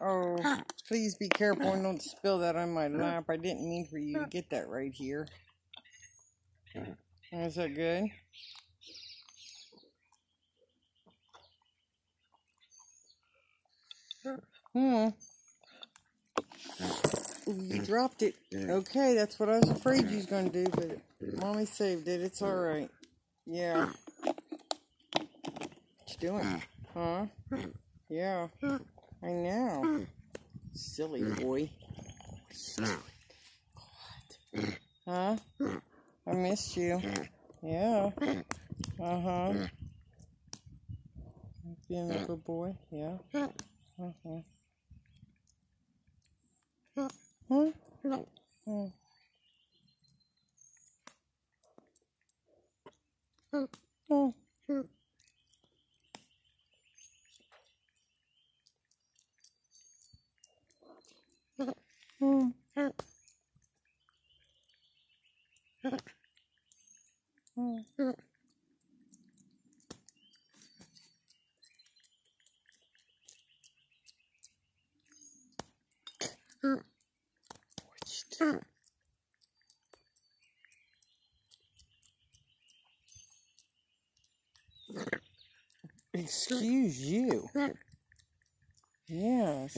Oh, please be careful and don't spill that on my lap. I didn't mean for you to get that right here. Is that good? Ooh, you dropped it. Okay, that's what I was afraid you was going to do, but Mommy saved it. It's alright. Yeah. What you doing? Huh? Yeah. I know. Silly boy. Huh? I missed you. Yeah. Uh-huh. Being a good boy. Yeah. Uh-huh. Huh? Hmm. Oh. Excuse you. Yes.